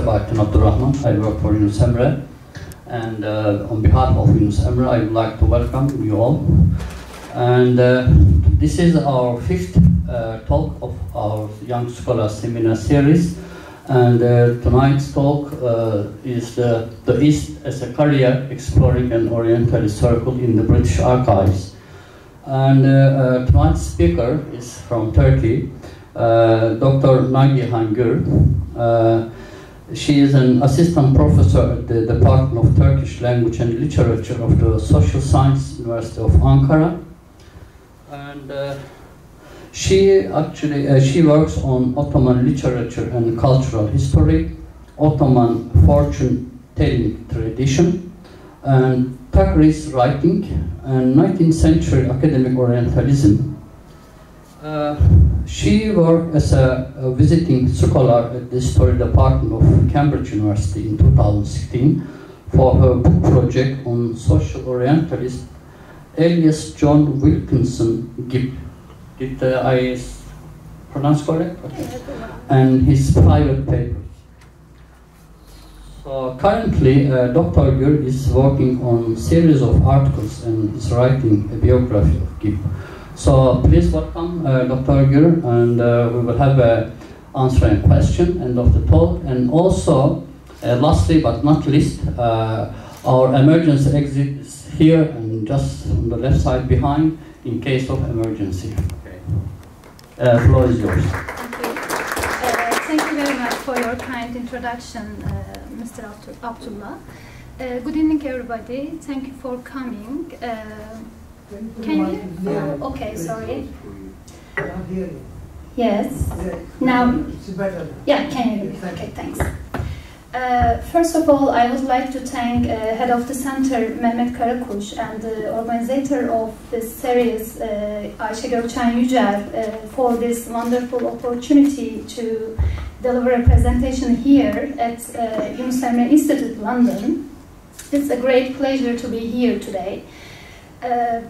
Bahattin Abdurrahman. I work for Yunus Emre. And on behalf of Yunus Emre, I would like to welcome you all. And this is our fifth talk of our Young Scholar Seminar series. And tonight's talk is the East as a Career, Exploring an Orientalist Circle in the British Archives. And tonight's speaker is from Turkey, Dr. Nagihan Gür. She is an assistant professor at the Department of Turkish Language and Literature of the Social Science University of Ankara. And she works on Ottoman literature and cultural history, Ottoman fortune-telling tradition, and Turkish writing, and 19th century academic Orientalism. She worked as a visiting scholar at the History Department of Cambridge University in 2016 for her book project on social Orientalist Elias John Wilkinson Gibb. Did I pronounce correct? Okay. And his private papers. So currently, Dr. Gür is working on a series of articles and is writing a biography of Gibb. So please welcome Dr. Gür, and we will have an answer and question end of the talk. And also, lastly but not least, our emergency exit is here and just on the left side behind in case of emergency. Okay. Floor is yours. Thank you. Thank you very much for your kind introduction, Mr. Abdullah. Good evening, everybody. Thank you for coming. Can you? Oh, okay, sorry. Yes. Now, yeah, can you? Okay, thanks. First of all, I would like to thank head of the center, Mehmet Karakuş, and the organizer of this series, Ayşe Gökçen Yücel, for this wonderful opportunity to deliver a presentation here at Yunus Emre Institute, London. It's a great pleasure to be here today.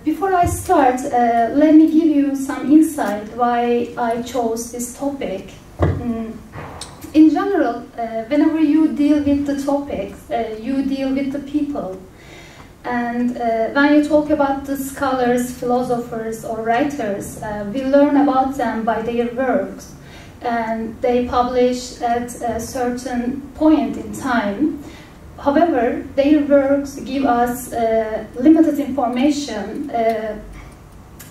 Before I start, let me give you some insight why I chose this topic. In general, whenever you deal with the topics, you deal with the people. And when you talk about the scholars, philosophers, or writers, we learn about them by their works. And they publish at a certain point in time. However, their works give us limited information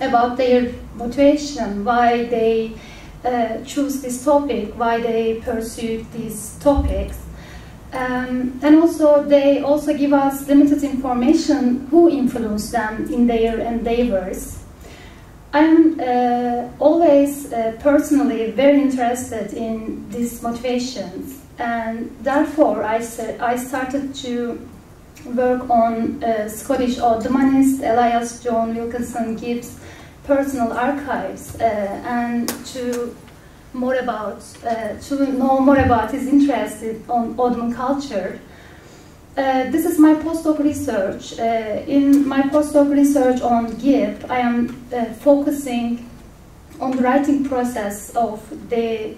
about their motivation, why they choose this topic, why they pursue these topics. And also, they also give us limited information who influenced them in their endeavors. I'm always personally very interested in these motivations. And therefore, I started to work on Scottish Ottomanist Elias John Wilkinson Gibb's personal archives and to know more about his interest on Ottoman culture. This is my postdoc research. In my postdoc research on Gibb, I am focusing on the writing process of the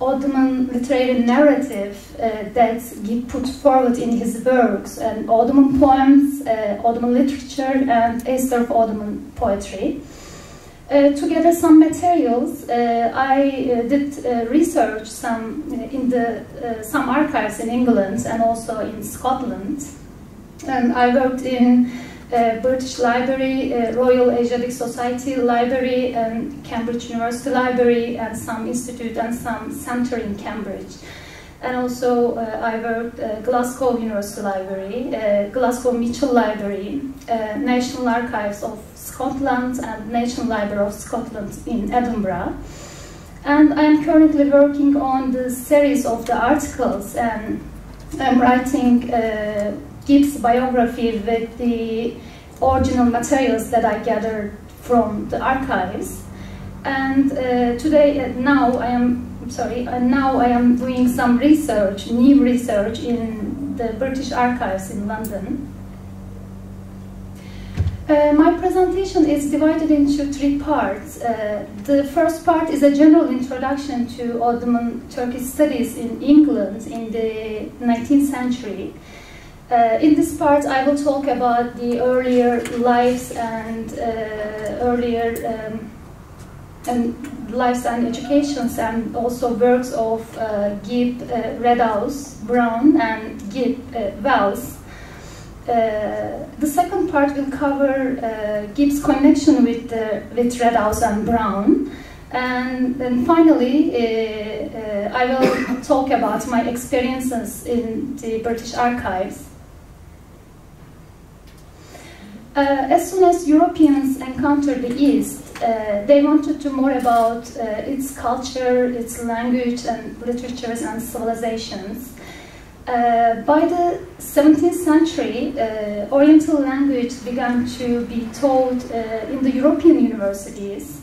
Ottoman literary narrative that Gibb put forward in his works, and Ottoman poems, Ottoman literature, and History of Ottoman Poetry. To gather some materials, I did research in some archives in England and also in Scotland. And I worked in British Library, Royal Asiatic Society Library, and Cambridge University Library, and some institute and some center in Cambridge. And also I worked Glasgow University Library, Glasgow Mitchell Library, National Archives of Scotland, and National Library of Scotland in Edinburgh. And I'm currently working on the series of the articles, and I'm writing Gibb's biography with the original materials that I gathered from the archives. And now I am doing some research, new research in the British Archives in London. My presentation is divided into 3 parts. The first part is a general introduction to Ottoman Turkish studies in England in the 19th century. In this part, I will talk about the earlier lives and lives and educations, and also works of Gibb, Redhouse, Browne, and Gibb, Wells. The second part will cover Gibb's connection with Redhouse and Browne, and then finally I will talk about my experiences in the British archives. As soon as Europeans encountered the East, they wanted to know more about its culture, its language and literatures and civilizations. By the 17th century, Oriental language began to be taught in the European universities.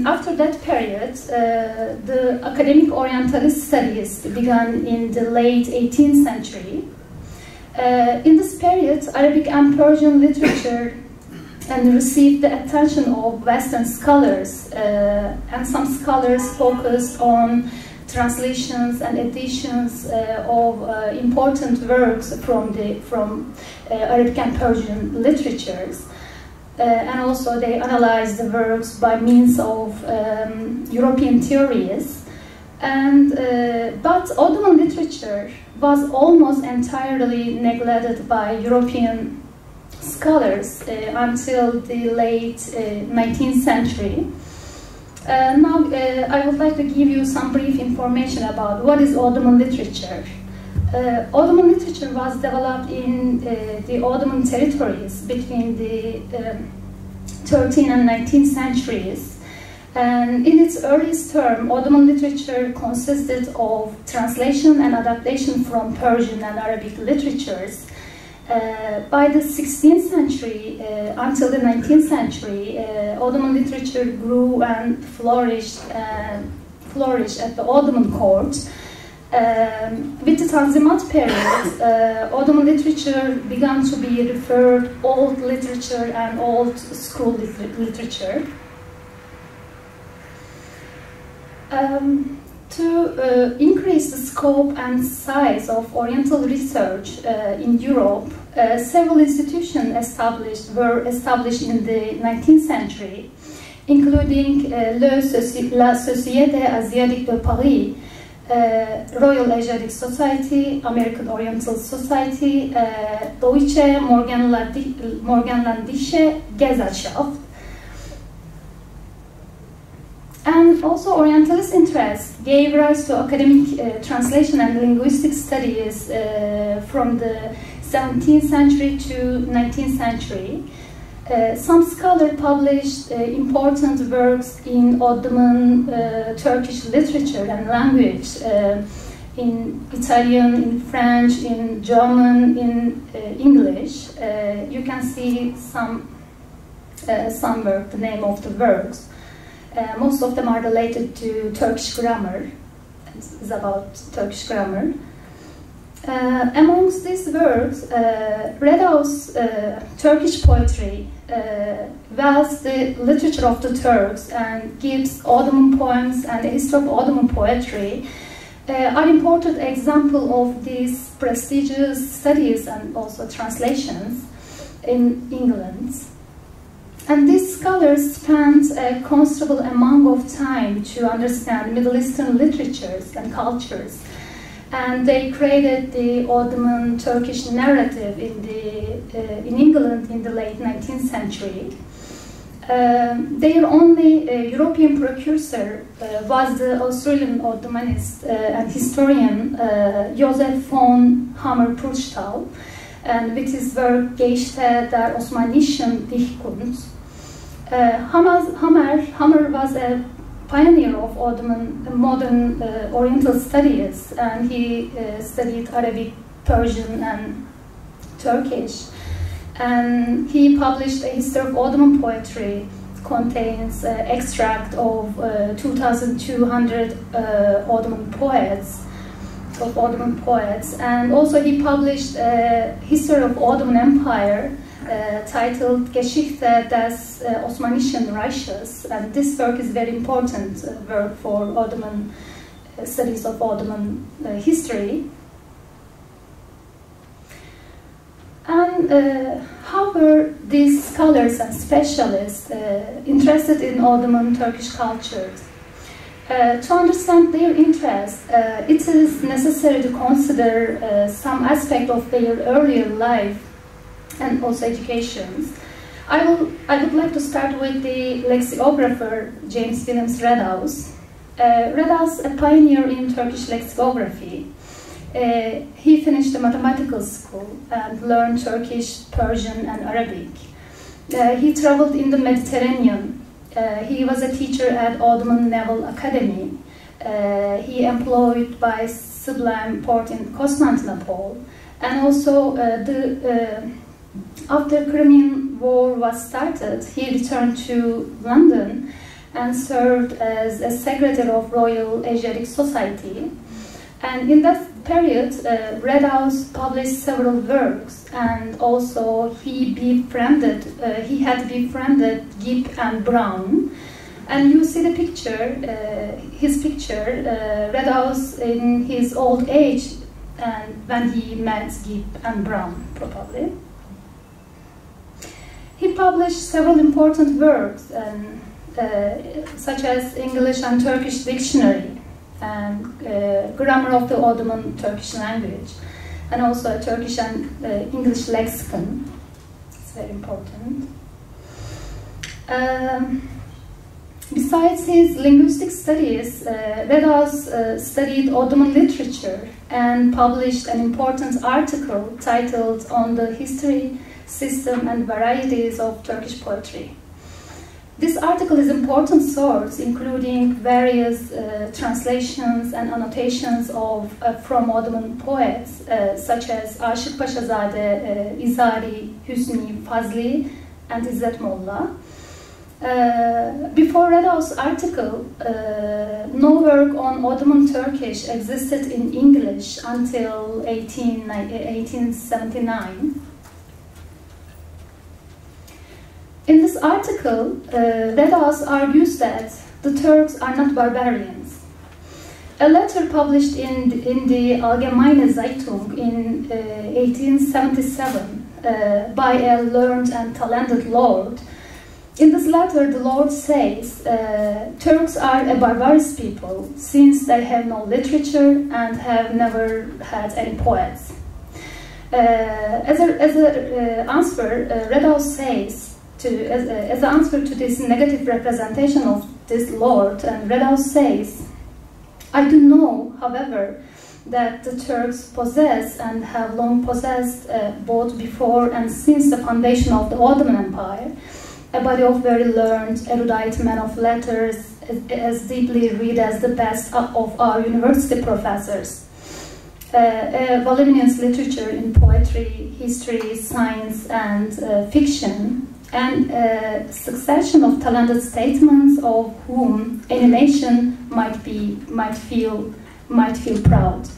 After that period, the academic Orientalist studies began in the late 18th century. In this period, Arabic and Persian literature received the attention of Western scholars, and some scholars focused on translations and editions of important works from Arabic and Persian literatures. And also they analyzed the works by means of European theories. But Ottoman literature was almost entirely neglected by European scholars until the late 19th century. Now I would like to give you some brief information about what is Ottoman literature. Ottoman literature was developed in the Ottoman territories between the 13th and 19th centuries. And in its earliest term, Ottoman literature consisted of translation and adaptation from Persian and Arabic literatures. By the 16th century until the 19th century, Ottoman literature grew and flourished at the Ottoman court. With the Tanzimat period, Ottoman literature began to be referred old literature and old school literature. To increase the scope and size of Oriental research in Europe, several institutions were established in the 19th century, including La Société Asiatique de Paris, Royal Asiatic Society, American Oriental Society, Deutsche Morgenländische Gesellschaft. And also Orientalist interest gave rise to academic translation and linguistic studies from the 17th century to 19th century. Some scholars published important works in Ottoman Turkish literature and language, in Italian, in French, in German, in English. You can see some work, the name of the works. Most of them are related to Turkish grammar. It's about Turkish grammar. Amongst these works, Redhouse, Turkish poetry, Wells, the literature of the Turks, and Gibb's Ottoman poems and the history of Ottoman poetry are important examples of these prestigious studies and also translations in England. And these scholars spent a considerable amount of time to understand Middle Eastern literatures and cultures. And they created the Ottoman Turkish narrative in England in the late 19th century. Their only European precursor was the Australian Ottomanist and historian Joseph von Hammer-Purgstall, and with his work Geschichte der Osmanischen Dichtkunst. Hammer was a pioneer of modern Oriental studies, and he studied Arabic, Persian, and Turkish. And he published a history of Ottoman poetry, contains extract of 2,200 Ottoman poets, and also he published a history of Ottoman Empire titled Geschichte des Osmanischen Reiches, and this work is very important work for Ottoman studies of Ottoman history. And how were these scholars and specialists interested in Ottoman Turkish cultures? To understand their interest, it is necessary to consider some aspect of their earlier life and also education. I would like to start with the lexicographer James William Redhouse. Redhouse, a pioneer in Turkish lexicography. He finished the mathematical school and learned Turkish, Persian, and Arabic. He traveled in the Mediterranean. He was a teacher at Ottoman Naval Academy. He employed by Sublime Port in Constantinople. And also, after Crimean War was started, he returned to London and served as a secretary of Royal Asiatic Society. And in that period, Redhouse published several works, and also he had befriended Gibb and Browne. And you see the picture, his picture, Redhouse in his old age, and when he met Gibb and Browne, probably. He published several important works, such as English and Turkish dictionary, and grammar of the Ottoman Turkish language, and also a Turkish and English lexicon. It's very important. Besides his linguistic studies, Redhouse studied Ottoman literature and published an important article titled "On the History, System and Varieties of Turkish Poetry." This article is an important source, including various translations and annotations from Ottoman poets, such as Aşık Paşazade, İzari, Hüsnü, Fazli, and İzzet Molla. Before Redhouse's article, no work on Ottoman Turkish existed in English until 1879. In this article, Redhouse argues that the Turks are not barbarians. A letter published in the Allgemeine Zeitung in 1877 by a learned and talented lord. In this letter, the lord says, Turks are a barbarous people since they have no literature and have never had any poets. As an answer, Redhouse says, as an answer to this negative representation of this lord, and Redhouse says, I do know, however, that the Turks possess and have long possessed, both before and since the foundation of the Ottoman Empire, a body of very learned, erudite men of letters, as deeply read as the best of our university professors. A voluminous literature in poetry, history, science, and fiction, and a succession of talented statesmen of whom any nation might feel proud.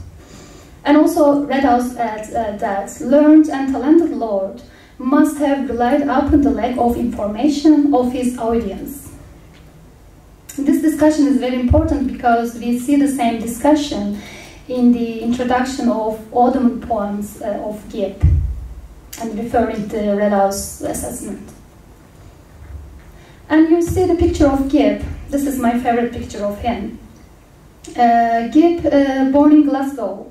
And also Redhouse adds that learned and talented lord must have relied upon the lack of information of his audience. This discussion is very important because we see the same discussion in the introduction of Ottoman poems of Gibb, and referring to Redhouse's assessment. And you see the picture of Gibb. This is my favorite picture of him. Gibb, born in Glasgow,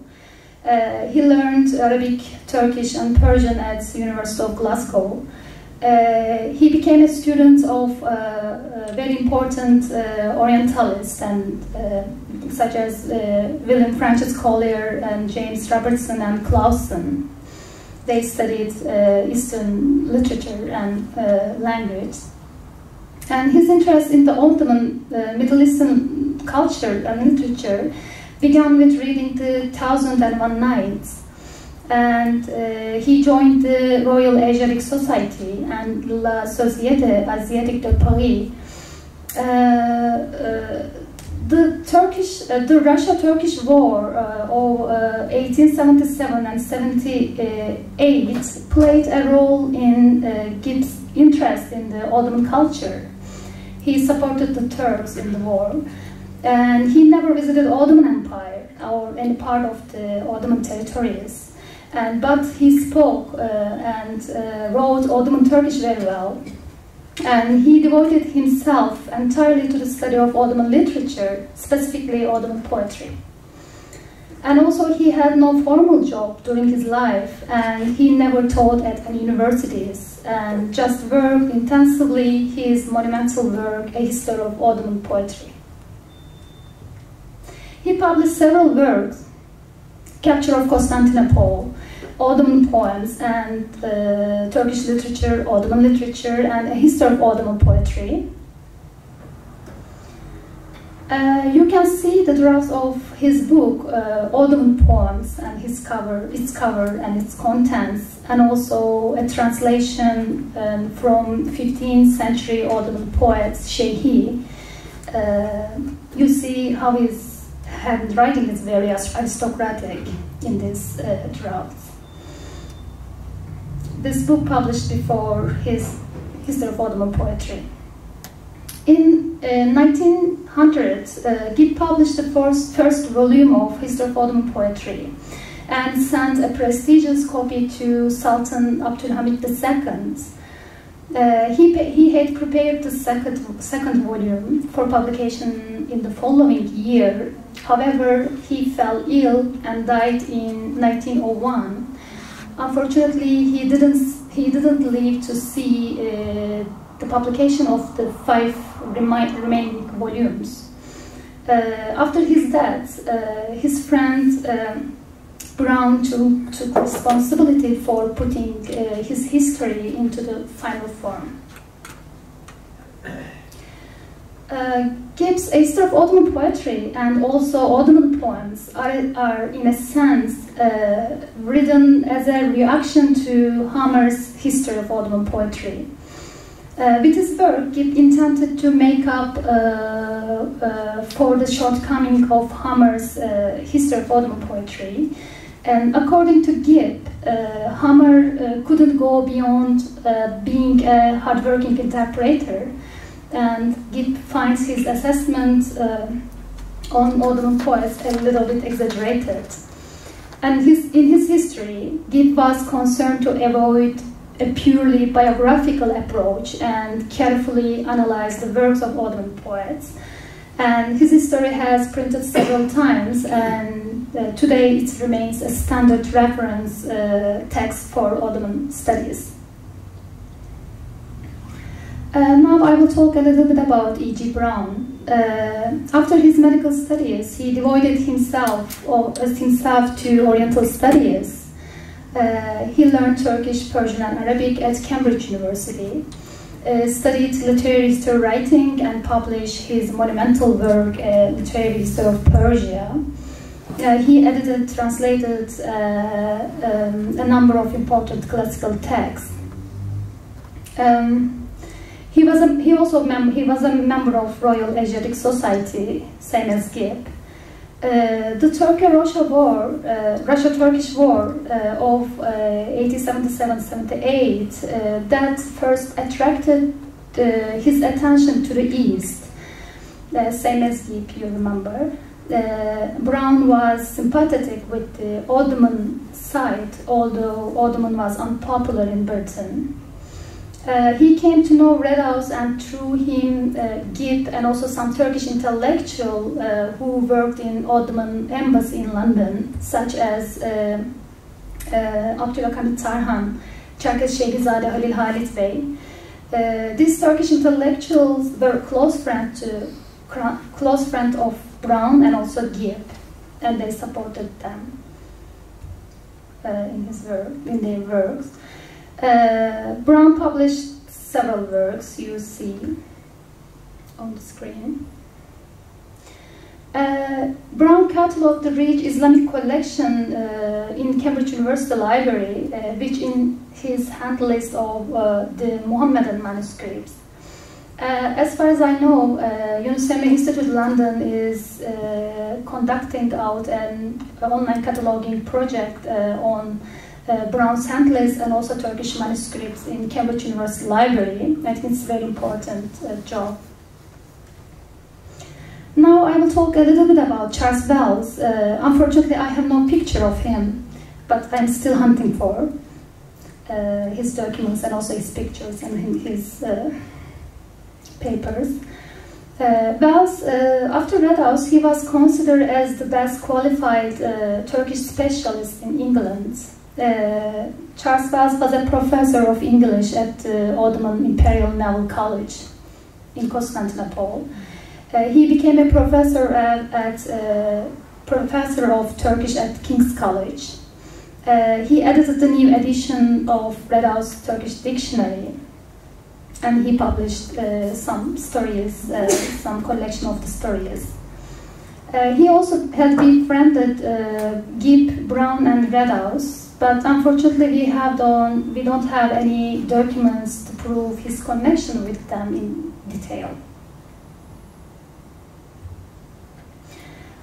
he learned Arabic, Turkish, and Persian at the University of Glasgow. He became a student of very important Orientalists, and such as William Francis Collier and James Robertson and Clausen. They studied Eastern literature and language. And his interest in the Ottoman Middle Eastern culture and literature began with reading the 1001 Nights. And he joined the Royal Asiatic Society and La Société Asiatique de Paris. The Russia-Turkish War of 1877 and 78 played a role in Gibb's interest in the Ottoman culture. He supported the Turks in the war, and he never visited Ottoman Empire or any part of the Ottoman territories. But he spoke and wrote Ottoman Turkish very well. And he devoted himself entirely to the study of Ottoman literature, specifically Ottoman poetry. And also he had no formal job during his life, and he never taught at any universities, and just worked intensively his monumental work, A History of Ottoman Poetry. He published several works: Capture of Constantinople, Ottoman poems, and Turkish literature, Ottoman literature, and A History of Ottoman Poetry. You can see the drafts of his book, Ottoman Poems, and its cover and its contents, and also a translation from 15th-century Ottoman poets, Şeyhi. You see how his handwriting is very aristocratic in this draft. This book published before his History of Ottoman Poetry. In 1900, Gibb published the first volume of History of Ottoman Poetry and sent a prestigious copy to Sultan Abdülhamid II. He had prepared the second volume for publication in the following year. However, he fell ill and died in 1901. Unfortunately, he didn't live to see the publication of the 5 remaining volumes. After his death, his friend Browne took responsibility for putting his history into the final form. Gibb's A History of Ottoman Poetry and also Ottoman poems are in a sense written as a reaction to Hammer's History of Ottoman Poetry. With his work, Gibb intended to make up for the shortcoming of Hammer's History of Ottoman Poetry. And according to Gibb, Hammer couldn't go beyond being a hardworking interpreter, and Gibb finds his assessment on Ottoman poets a little bit exaggerated. And in his history, Gibb was concerned to avoid a purely biographical approach and carefully analyze the works of Ottoman poets. And his history has printed several times, and today it remains a standard reference text for Ottoman studies. Now I will talk a little bit about E.G. Browne. After his medical studies, he devoted himself to Oriental studies. He learned Turkish, Persian, and Arabic at Cambridge University, studied literary history writing, and published his monumental work, Literary History of Persia. He edited, translated a number of important classical texts. He was a member of Royal Asiatic Society, same as Gibb. The Russia-Turkish War of 1877-78 that first attracted his attention to the East, same as Gibb, you remember. Browne was sympathetic with the Ottoman side, although Ottoman was unpopular in Britain. He came to know Redhouse, and through him, Gibb and also some Turkish intellectual who worked in Ottoman embassy in London, such as Abdülhamid Tarhan, Çerkes Şehrizade Halil Halit Bey. These Turkish intellectuals were close friend of Browne and also Gibb, and they supported them in their works. Browne published several works you see on the screen. Browne catalogued the rich Islamic collection in Cambridge University Library, which in his hand list of the Mohammedan manuscripts. As far as I know, Yunus Emre Institute London is conducting out an online cataloging project on Browne's hand list and also Turkish manuscripts in Cambridge University Library. I think it's a very important job. Now I will talk a little bit about Charles Wells. Unfortunately, I have no picture of him, but I'm still hunting for his documents and also his pictures and his papers. Wells, after Redhouse, he was considered as the best qualified Turkish specialist in England. Charles Wells was a professor of English at the Ottoman Imperial Naval College in Constantinople. He became a professor professor of Turkish at King's College. He edited the new edition of Redhouse Turkish Dictionary, and he published some stories, some collection of the stories. He also had befriended Gibb, Browne, and Redhouse, but unfortunately we don't have any documents to prove his connection with them in detail.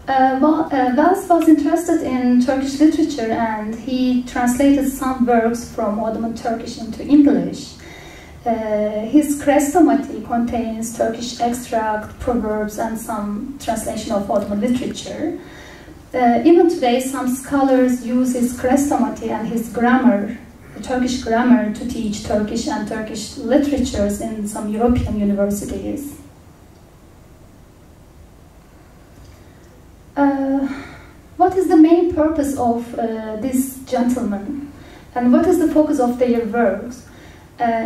Wells was interested in Turkish literature, and he translated some works from Ottoman Turkish into English. His Chrestomati contains Turkish extract, proverbs, and some translation of Ottoman literature. Even today, some scholars use his Chrestomati and his grammar, Turkish grammar, to teach Turkish and Turkish literatures in some European universities. What is the main purpose of this gentleman, and what is the focus of their works?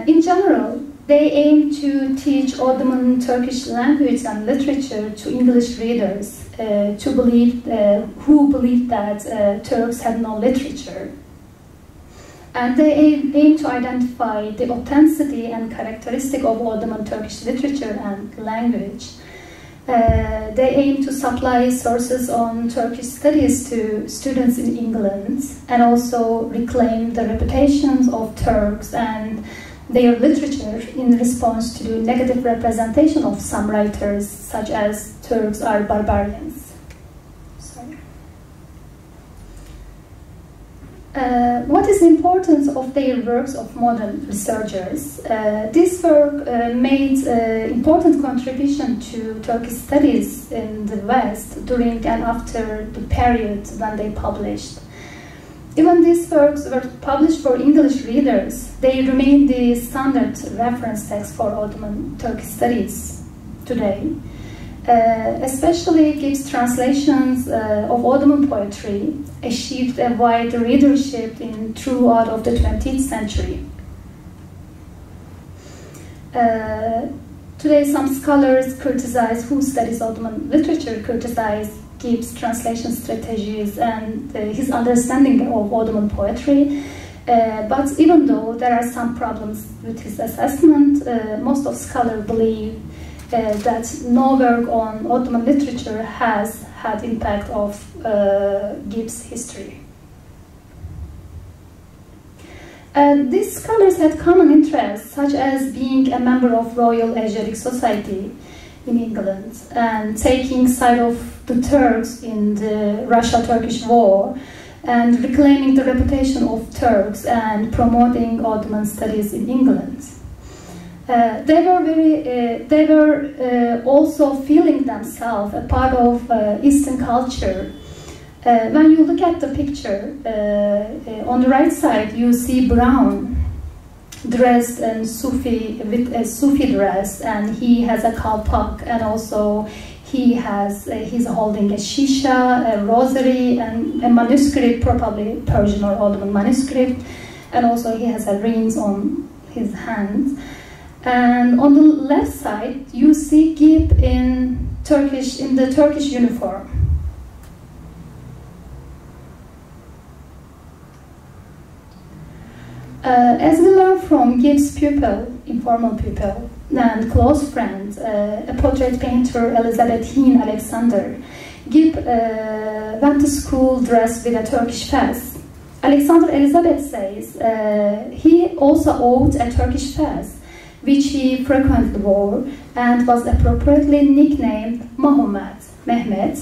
In general, they aim to teach Ottoman Turkish language and literature to English readers who believed that Turks had no literature. And they aim to identify the authenticity and characteristic of Ottoman Turkish literature and language. They aim to supply sources on Turkish studies to students in England, and also reclaim the reputations of Turks and their literature in response to the negative representation of some writers, such as Turks are barbarians. What is the importance of their works of modern researchers? This work made important contribution to Turkish studies in the West during and after the period when they published. Even these works were published for English readers. They remain the standard reference text for Ottoman Turkish studies today. Especially Gibb's translations of Ottoman poetry achieved a wide readership throughout of the 20th century. Today, some scholars who studies Ottoman literature criticize Gibb's translation strategies and his understanding of Ottoman poetry. But even though there are some problems with his assessment, most of scholars believe that no work on Ottoman literature has had impact of Gibb's history. These scholars had common interests, such as being a member of Royal Asiatic Society in England and taking side of the Turks in the Russia-Turkish War, and reclaiming the reputation of Turks and promoting Ottoman studies in England. They were also feeling themselves a part of Eastern culture. When you look at the picture, on the right side you see Browne dressed in with a Sufi dress, and he has a kalpak, and also he's holding a shisha, a rosary, and a manuscript, probably Persian or Ottoman manuscript, and also he has a rings on his hands. And on the left side, you see Gibb in the Turkish uniform. As we learn from Gibb's pupil, informal pupil, and close friend, a portrait painter, Elizabeth Heen Alexander, Gibb went to school dressed with a Turkish fez. Alexander Elizabeth says he also owed a Turkish fez, which he frequently wore and was appropriately nicknamed Mehmet.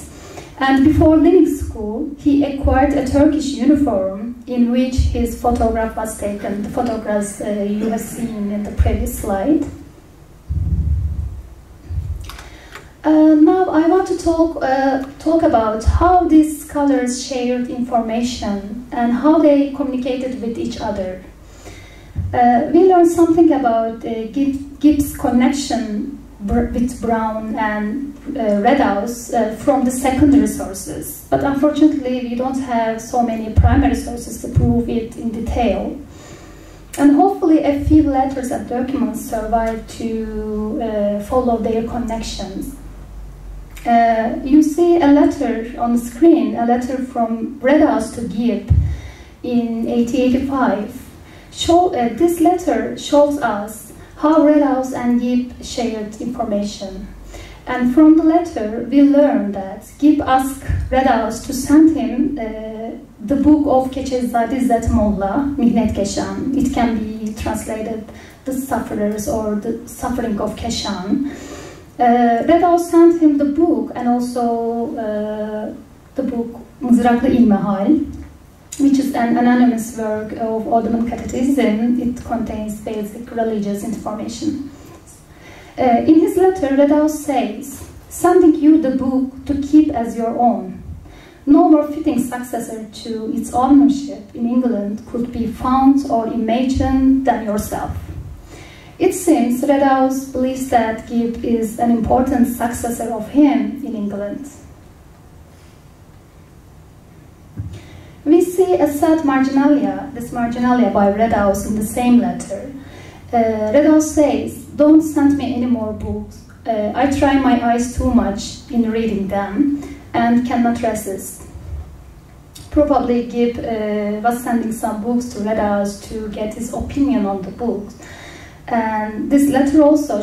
And before leaving school, he acquired a Turkish uniform in which his photograph was taken, the photographs you have seen in the previous slide. Now I want to talk about how these scholars shared information and how they communicated with each other. We learned something about Gibb's connection with Browne and Redhouse from the secondary sources, but unfortunately we don't have so many primary sources to prove it in detail. And hopefully a few letters and documents survive to follow their connections. You see a letter on the screen, a letter from Redhouse to Gibb in 1885. This letter shows us how Redhouse and Gibb shared information. And from the letter, we learn that Gibb asked Redhouse to send him the book of Keçezade Zetmolla, Mihnet Keshan. It can be translated The Sufferers or The Suffering of Keshan. Redhouse sent him the book and also the book Mızraklı İlmihal, which is an anonymous work of Ottoman Catechism. It contains basic religious information. In his letter, Redhouse says, "Sending you the book to keep as your own. No more fitting successor to its ownership in England could be found or imagined than yourself." It seems Redhouse believes that Gibb is an important successor of him in England. We see a sad Marginalia, this Marginalia by Redhouse in the same letter. Redhouse says, "Don't send me any more books. I try my eyes too much in reading them and cannot resist." Probably Gibb was sending some books to Redhouse to get his opinion on the books. And this letter also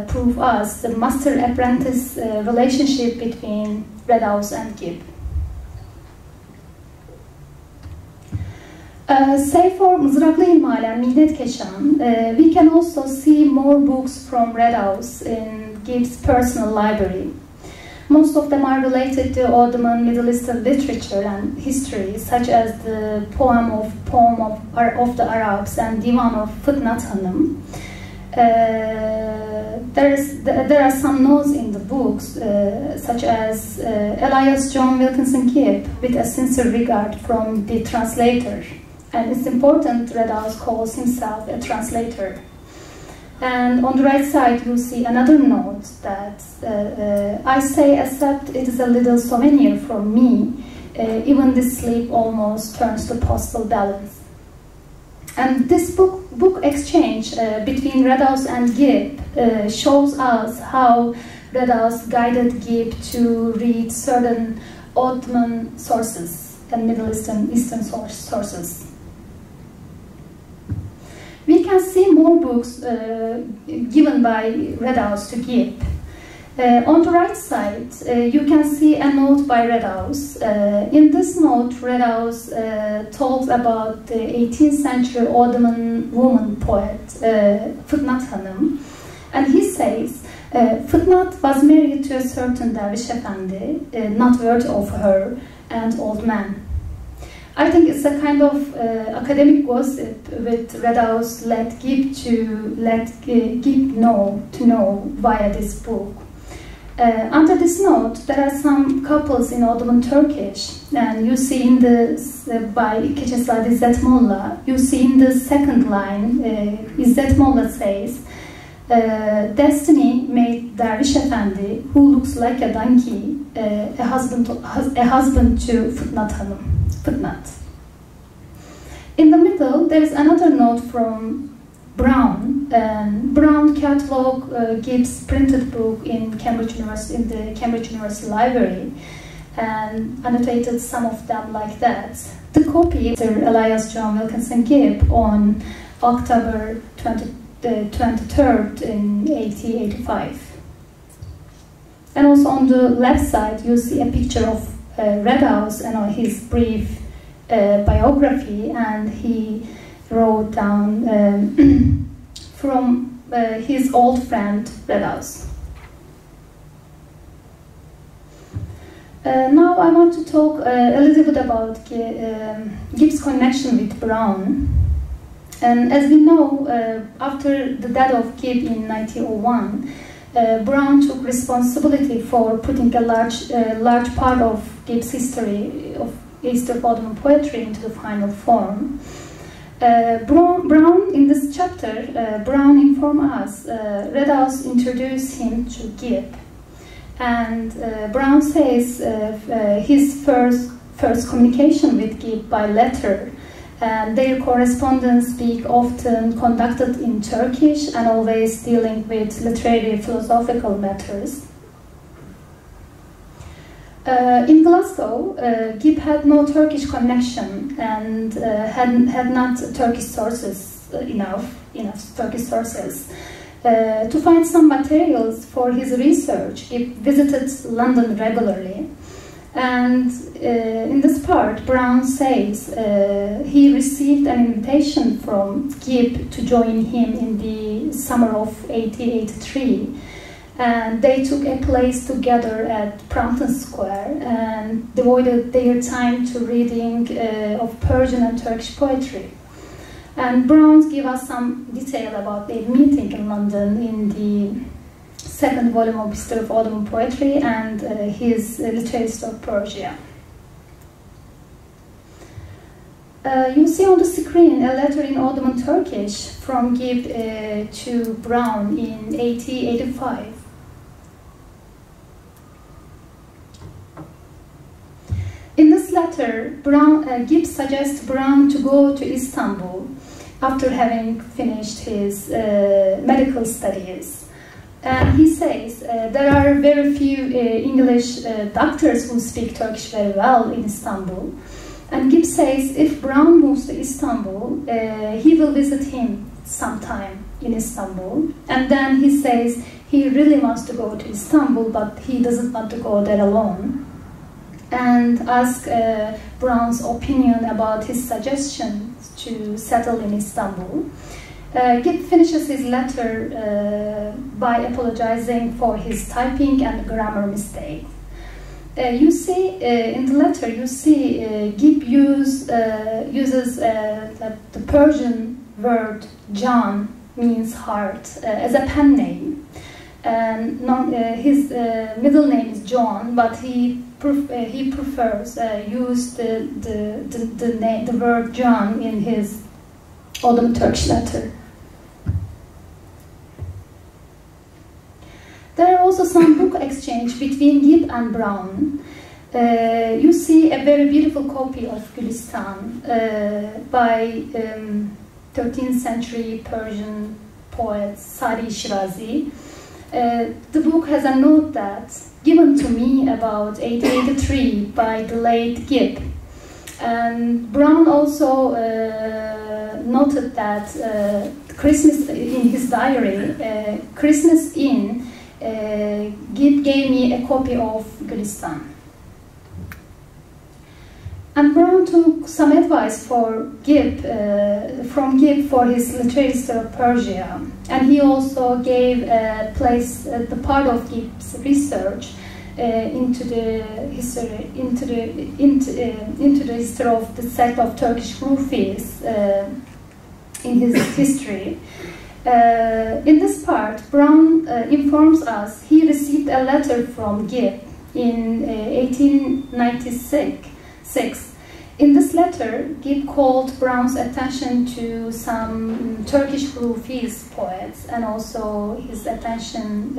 prove us the master-apprentice relationship between Redhouse and Gibb. Save for Mızraklı İlmihal and Mihnet Keshan, we can also see more books from Redhouse in Gibb's personal library. Most of them are related to Ottoman Middle Eastern literature and history, such as the poem of the Arabs and Divan of Fitnat Hanım. There are some notes in the books, such as Elias John Wilkinson Gibb, with a sincere regard from the translator. And it's important Redhouse calls himself a translator. And on the right side, you see another note that I say, except it is a little souvenir from me, even this sleep almost turns to possible balance. And this book exchange between Redhouse and Gibb shows us how Redhouse guided Gibb to read certain Ottoman sources and Middle Eastern sources. We can see more books given by Redhouse to Gibb. On the right side, you can see a note by Redhouse. In this note, Redhouse talks about the 18th century Ottoman woman poet, Fitnat Hanım. And he says, Fitnat was married to a certain Dervish Efendi, not worthy of her, and old man. I think it's a kind of academic gossip with Redhouse let Gibb know via this book. Under this note, there are some couples in Ottoman Turkish, and you see in by Keçezade Zetmolla, you see in the second line, Zetmolla says, "Destiny made Dervish Efendi, who looks like a donkey, a husband to Fitnat Hanım." Footnote. In the middle, there is another note from Browne. Browne cataloged Gibb's printed book in the Cambridge University Library and annotated some of them like that. The copy Sir Elias John Wilkinson Gibb on October 23rd in 1885. And also on the left side, you see a picture of Redhouse and his brief biography, and he wrote down from his old friend Redhouse. Now I want to talk a little bit about Gibb's connection with Browne. And as we know, after the death of Gibb in 1901, Browne took responsibility for putting a large part of Gibb's history of Ottoman poetry into the final form. Browne, in this chapter, Browne informed us Redhouse introduced him to Gibb. And Browne says his first communication with Gibb by letter, and their correspondence being often conducted in Turkish and always dealing with literary philosophical matters. In Glasgow, Gibb had no Turkish connection and had not Turkish sources enough Turkish sources. To find some materials for his research, Gibb visited London regularly. And in this part, Browne says he received an invitation from Gibb to join him in the summer of 1883. And they took a place together at Prompton Square and devoted their time to reading of Persian and Turkish poetry. And Browne gives us some detail about their meeting in London in the second volume of History of Ottoman Poetry and his Literature of Persia. You see on the screen a letter in Ottoman Turkish from Gibb to Browne in 1885. In this letter, Gibb suggests Browne to go to Istanbul after having finished his medical studies. And he says there are very few English doctors who speak Turkish very well in Istanbul. And Gibb says if Browne moves to Istanbul, he will visit him sometime in Istanbul. And then he says he really wants to go to Istanbul, but he doesn't want to go there alone. And ask Browne's opinion about his suggestion to settle in Istanbul. Gibb finishes his letter by apologizing for his typing and grammar mistake. You see, in the letter, you see Gibb uses the Persian word John, means heart, as a pen name. And his middle name is John, but he prefers use the word John in his Ottoman Turkish letter. There are also some book exchange between Gibb and Browne. You see a very beautiful copy of Gülistan by 13th century Persian poet Saadi Shirazi. The book has a note that given to me about 1883 by the late Gibb. And Browne also noted that Christmas in his diary, Christmas Inn, Gibb gave me a copy of Gülistan. And Browne took some advice from Gibb for his literature of Persia, and he also gave the part of Gibb's research into the history of the sect of Turkish Rufis in his history. In this part, Browne informs us he received a letter from Gibb in 1896. In this letter, Gibb called Browne's attention to some Turkish Rufis poets and also his attention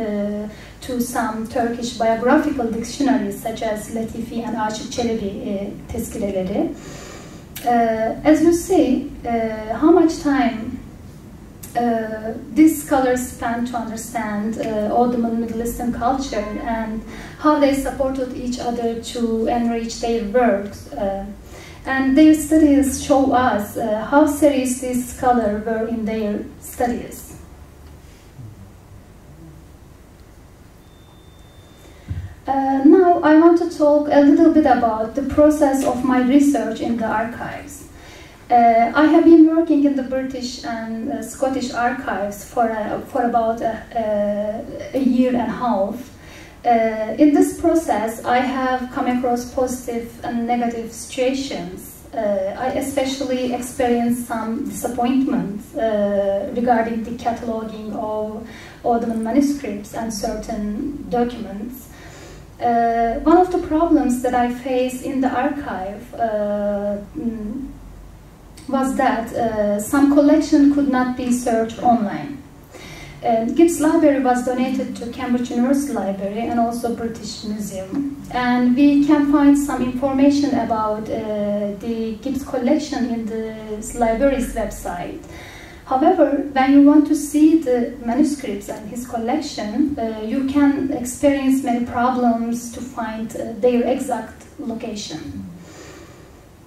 to some Turkish biographical dictionaries such as Latifi and Aşık Çelebi tezkireleri. As you see, how much time these scholars spent to understand Ottoman Middle Eastern culture and how they supported each other to enrich their works. And their studies show us how serious these scholars were in their studies. Now I want to talk a little bit about the process of my research in the archives. I have been working in the British and Scottish archives for about a year and a half. In this process, I have come across positive and negative situations. I especially experienced some disappointment regarding the cataloging of Ottoman manuscripts and certain documents. One of the problems that I faced in the archive was that some collection could not be searched online. Gibb's library was donated to Cambridge University Library and also British Museum. And we can find some information about the Gibb's collection in the library's website. However, when you want to see the manuscripts and his collection, you can experience many problems to find their exact location.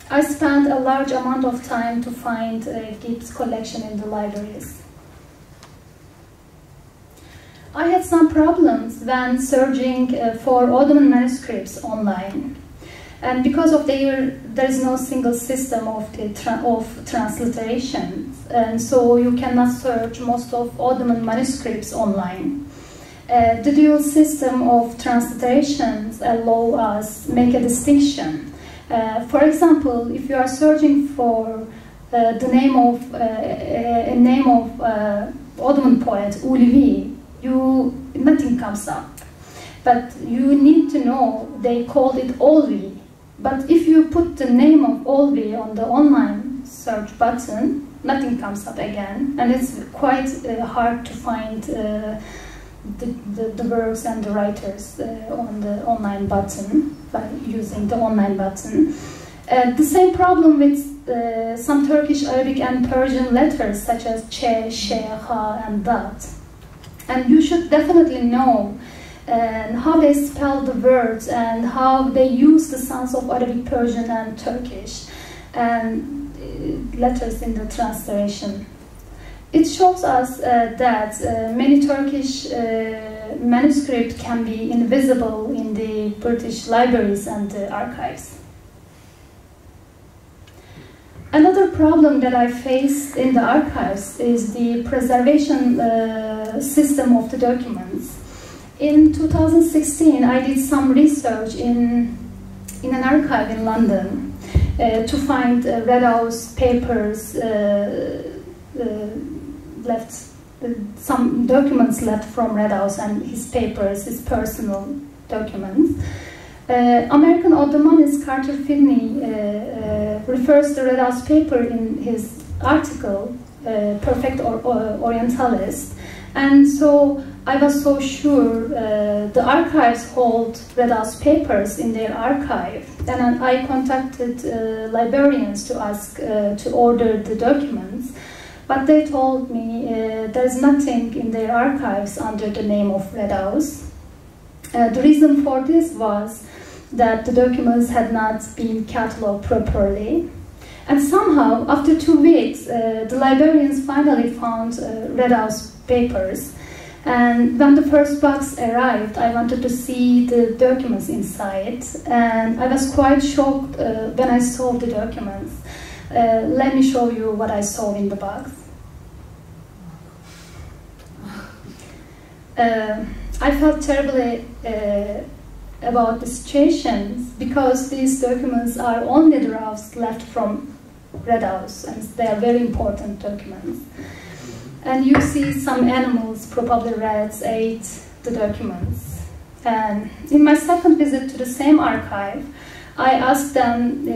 I spent a large amount of time to find Gibb's collection in the libraries. I had some problems when searching for Ottoman manuscripts online. And because of there is no single system of transliteration, and so you cannot search most of Ottoman manuscripts online. The dual system of transliterations allow us make a distinction. For example, if you are searching for the name of a name of Ottoman poet Ulvi, nothing comes up. But you need to know they called it Olvi. But if you put the name of Olvi on the online search button, nothing comes up again, and it's quite hard to find the works and the writers on the online button by using the online button. The same problem with some Turkish, Arabic, and Persian letters such as Che, She, Ha, and Dat. And you should definitely know how they spell the words and how they use the sounds of Arabic, Persian, and Turkish and letters in the translation. It shows us that many Turkish manuscripts can be invisible in the British libraries and the archives. Another problem that I faced in the archives is the preservation system of the documents. In 2016, I did some research in an archive in London to find Redhouse papers some documents left from Redhouse and his papers, his personal documents. American Ottomanist Carter Finney refers to Redhouse paper in his article, Perfect Orientalist. And so I was so sure the archives hold Redhouse papers in their archive. And I contacted librarians to ask to order the documents. But they told me there's nothing in their archives under the name of Redhouse. The reason for this was that the documents had not been catalogued properly. And somehow, after 2 weeks, the librarians finally found Redhouse papers. And when the first box arrived, I wanted to see the documents inside. And I was quite shocked when I saw the documents. Let me show you what I saw in the box. I felt terribly about the situations because these documents are only drafts left from Redhouse, and they are very important documents. And you see some animals, probably rats, ate the documents. And in my second visit to the same archive, I asked them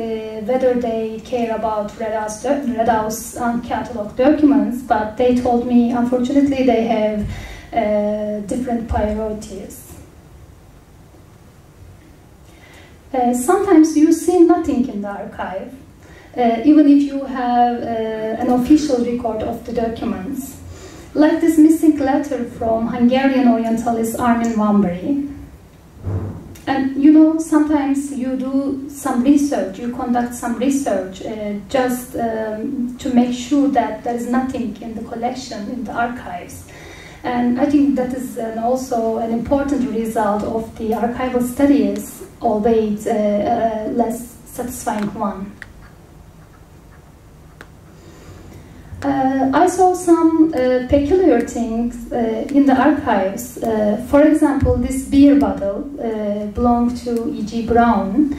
whether they care about Redhouse uncatalogued documents, but they told me, unfortunately, they have different priorities. Sometimes you see nothing in the archive, even if you have an official record of the documents. Like this missing letter from Hungarian Orientalist Armin Wambury. And you know, sometimes you do some research, you conduct some research just to make sure that there is nothing in the collection, in the archives. And I think that is also an important result of the archival studies, albeit less satisfying one. I saw some peculiar things in the archives. For example, this beer bottle belonged to E.G. Browne.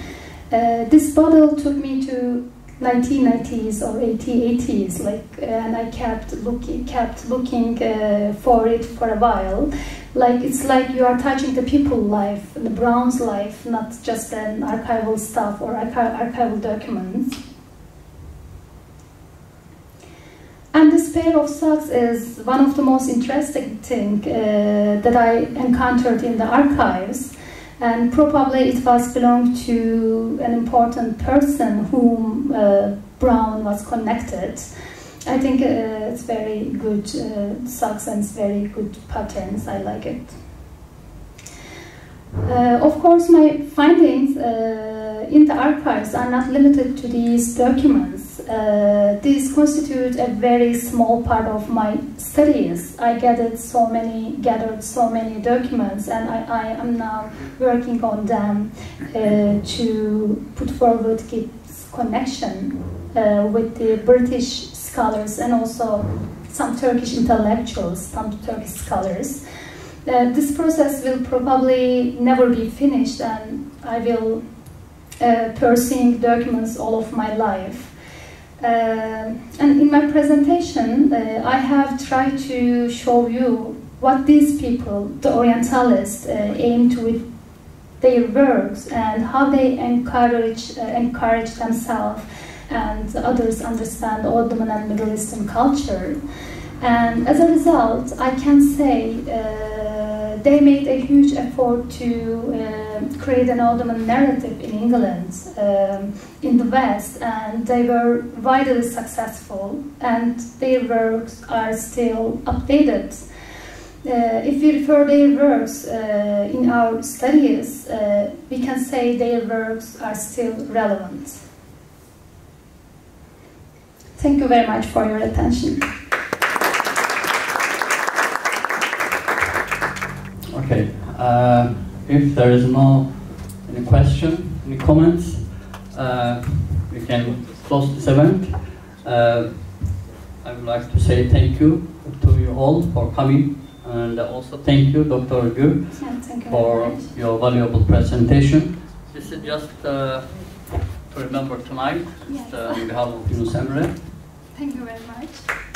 This bottle took me to 1990s or 80s, and I kept looking for it for a while. It's like you are touching the people's life, the Browne's life, not just an archival stuff or archival documents. And this pair of socks is one of the most interesting things that I encountered in the archives. And probably it was belonged to an important person whom Browne was connected. I think it's very good socks and it's very good patterns. I like it. Of course, my findings in the archives are not limited to these documents. These constitute a very small part of my studies. I gathered so many documents, and I am now working on them to put forward Gibb's connection with the British scholars and also some Turkish intellectuals, some Turkish scholars. This process will probably never be finished, and I will pursue documents all of my life. And in my presentation, I have tried to show you what these people, the Orientalists, aim to with their works and how they encourage themselves and others understand Ottoman and Middle Eastern culture. And as a result, I can say they made a huge effort to create an Ottoman narrative in England, in the West, and they were widely successful, and their works are still updated. If we refer their works in our studies, we can say their works are still relevant. Thank you very much for your attention. Okay, if there is any question, any comments, we can close this event. I would like to say thank you to you all for coming, and also thank you, Dr. Gür, for your valuable presentation. This is just to remember tonight, on behalf of Yunus Emre. Thank you very much.